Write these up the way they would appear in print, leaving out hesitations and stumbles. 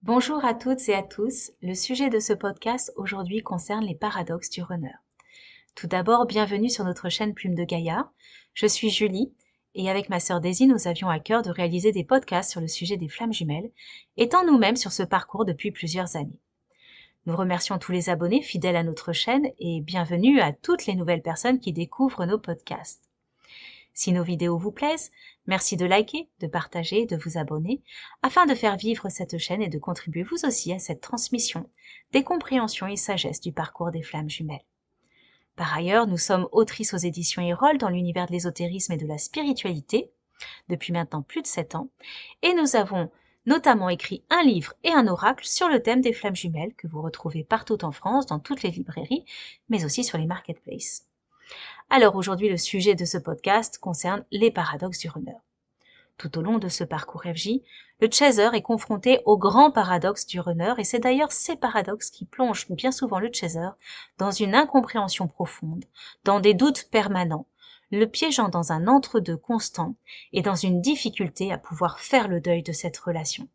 Bonjour à toutes et à tous. Le sujet de ce podcast aujourd'hui concerne les paradoxes du runner. Tout d'abord, bienvenue sur notre chaîne Plume de Gaïa. Je suis Julie et avec ma sœur Daisy, nous avions à cœur de réaliser des podcasts sur le sujet des flammes jumelles, étant nous-mêmes sur ce parcours depuis plusieurs années. Nous remercions tous les abonnés fidèles à notre chaîne et bienvenue à toutes les nouvelles personnes qui découvrent nos podcasts. Si nos vidéos vous plaisent, merci de liker, de partager, de vous abonner, afin de faire vivre cette chaîne et de contribuer vous aussi à cette transmission des compréhensions et sagesse du parcours des flammes jumelles. Par ailleurs, nous sommes autrices aux éditions Erol dans l'univers de l'ésotérisme et de la spiritualité, depuis maintenant plus de 7 ans, et nous avons notamment écrit un livre et un oracle sur le thème des flammes jumelles que vous retrouvez partout en France, dans toutes les librairies, mais aussi sur les marketplaces. Alors aujourd'hui, le sujet de ce podcast concerne les paradoxes du runner. Tout au long de ce parcours FJ, le chaser est confronté aux grands paradoxes du runner et c'est d'ailleurs ces paradoxes qui plongent bien souvent le chaser dans une incompréhension profonde, dans des doutes permanents, le piégeant dans un entre-deux constant et dans une difficulté à pouvoir faire le deuil de cette relation.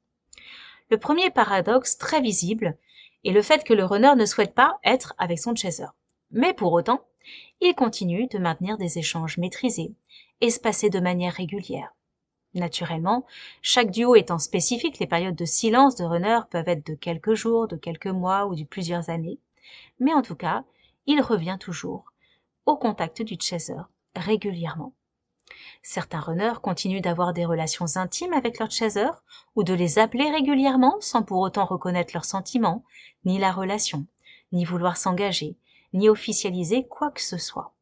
Le premier paradoxe très visible est le fait que le runner ne souhaite pas être avec son chaser. Mais pour autant, il continue de maintenir des échanges maîtrisés, espacés de manière régulière. Naturellement, chaque duo étant spécifique, les périodes de silence de runner peuvent être de quelques jours, de quelques mois ou de plusieurs années. Mais en tout cas, il revient toujours au contact du chaser régulièrement. Certains runners continuent d'avoir des relations intimes avec leur chaser ou de les appeler régulièrement sans pour autant reconnaître leurs sentiments, ni la relation, ni vouloir s'engager, ni officialiser quoi que ce soit.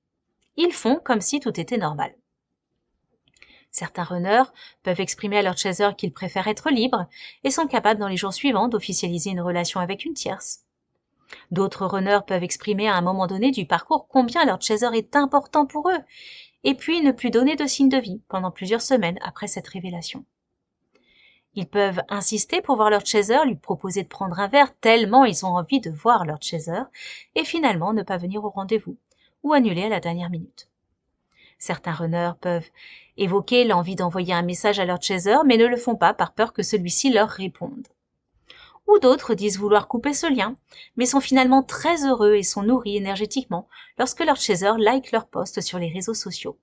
Ils font comme si tout était normal. Certains runners peuvent exprimer à leur chaser qu'ils préfèrent être libres et sont capables dans les jours suivants d'officialiser une relation avec une tierce. D'autres runners peuvent exprimer à un moment donné du parcours combien leur chaser est important pour eux, et puis ne plus donner de signe de vie pendant plusieurs semaines après cette révélation. Ils peuvent insister pour voir leur chaser, lui proposer de prendre un verre tellement ils ont envie de voir leur chaser, et finalement ne pas venir au rendez-vous, ou annuler à la dernière minute. Certains runners peuvent évoquer l'envie d'envoyer un message à leur chaser, mais ne le font pas par peur que celui-ci leur réponde. Ou d'autres disent vouloir couper ce lien, mais sont finalement très heureux et sont nourris énergétiquement lorsque leur chaser like leur post sur les réseaux sociaux.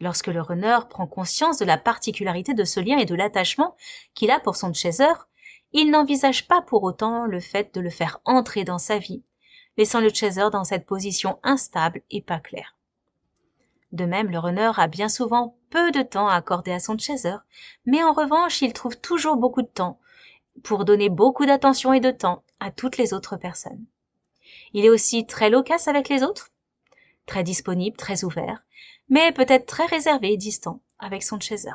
Lorsque le runner prend conscience de la particularité de ce lien et de l'attachement qu'il a pour son chaser, il n'envisage pas pour autant le fait de le faire entrer dans sa vie, laissant le chaser dans cette position instable et pas claire. De même, le runner a bien souvent peu de temps à accorder à son chaser, mais en revanche, il trouve toujours beaucoup de temps pour donner beaucoup d'attention et de temps à toutes les autres personnes. Il est aussi très loquace avec les autres, très disponible, très ouvert, mais peut-être très réservé et distant avec son chaser.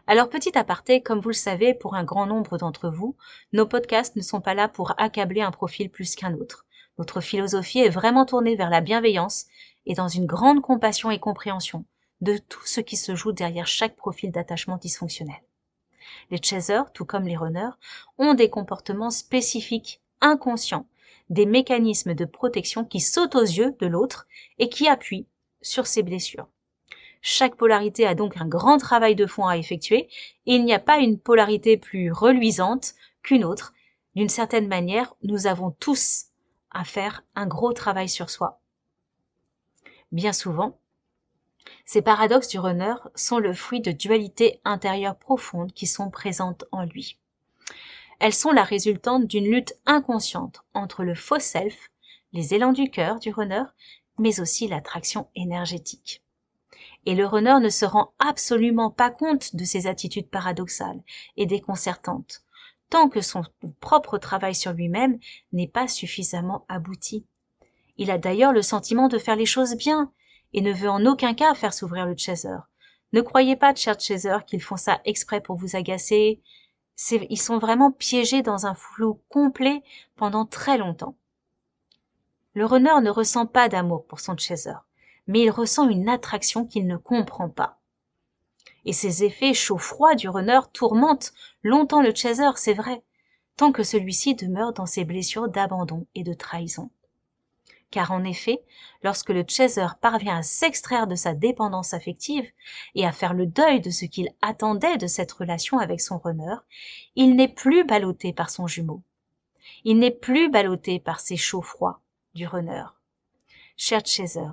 Alors petit aparté, comme vous le savez, pour un grand nombre d'entre vous, nos podcasts ne sont pas là pour accabler un profil plus qu'un autre. Notre philosophie est vraiment tournée vers la bienveillance et dans une grande compassion et compréhension de tout ce qui se joue derrière chaque profil d'attachement dysfonctionnel. Les chasers, tout comme les runners, ont des comportements spécifiques, inconscients, des mécanismes de protection qui sautent aux yeux de l'autre et qui appuient sur ses blessures. Chaque polarité a donc un grand travail de fond à effectuer et il n'y a pas une polarité plus reluisante qu'une autre. D'une certaine manière, nous avons tous à faire un gros travail sur soi. Bien souvent, ces paradoxes du runner sont le fruit de dualités intérieures profondes qui sont présentes en lui. Elles sont la résultante d'une lutte inconsciente entre le faux self, les élans du cœur du runner, mais aussi l'attraction énergétique. Et le runner ne se rend absolument pas compte de ces attitudes paradoxales et déconcertantes, tant que son propre travail sur lui-même n'est pas suffisamment abouti. Il a d'ailleurs le sentiment de faire les choses bien et ne veut en aucun cas faire s'ouvrir le chaser. Ne croyez pas, chers chasers, qu'ils font ça exprès pour vous agacer. Ils sont vraiment piégés dans un flou complet pendant très longtemps. Le runner ne ressent pas d'amour pour son chaser, mais il ressent une attraction qu'il ne comprend pas. Et ces effets chaud-froid du runner tourmentent longtemps le chaser, c'est vrai, tant que celui-ci demeure dans ses blessures d'abandon et de trahison. Car en effet, lorsque le chaser parvient à s'extraire de sa dépendance affective et à faire le deuil de ce qu'il attendait de cette relation avec son runner, il n'est plus ballotté par son jumeau. Il n'est plus ballotté par ces chauds-froids du runner. Cher chaser,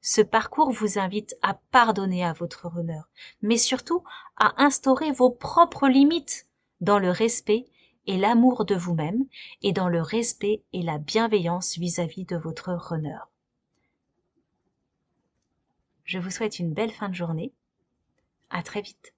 ce parcours vous invite à pardonner à votre runner, mais surtout à instaurer vos propres limites dans le respect et l'amour de vous-même et dans le respect et la bienveillance vis-à-vis de votre runner. Je vous souhaite une belle fin de journée. À très vite.